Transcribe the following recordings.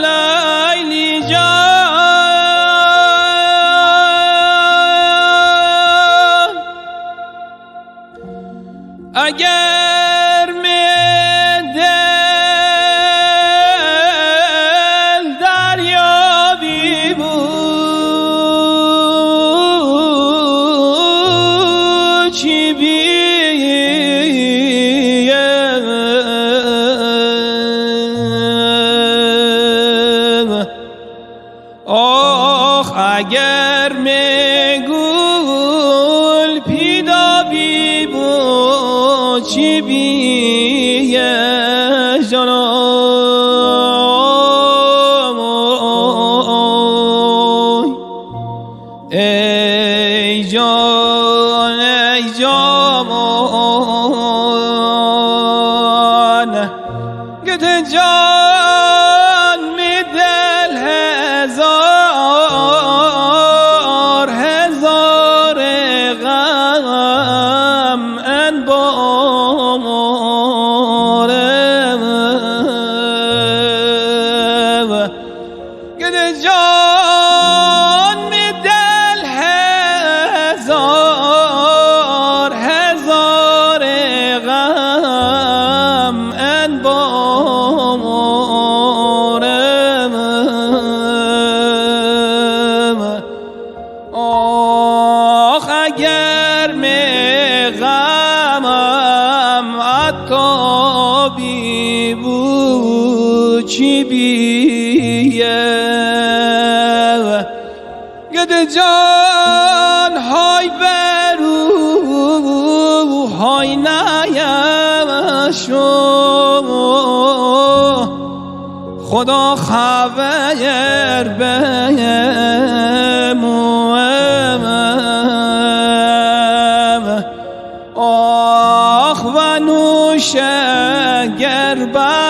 لیلی جان اگر می دل دریابی بود چی بیم آخ اگر می گل پیدا بی بود چی بیه جانم ای جان ای جان گده جان می دل هزار هزار غم انبارم گده جان می دل هزار هزار غم انبارم آخ اگر می غمم عطابی بود چی بیه گده جان های برو های نیمشو خدا خبر بمویم آخ و نوش گر بزمه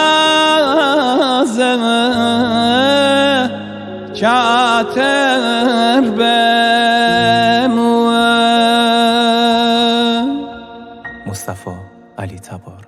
چتر بمویم. مصطفی علی تبار.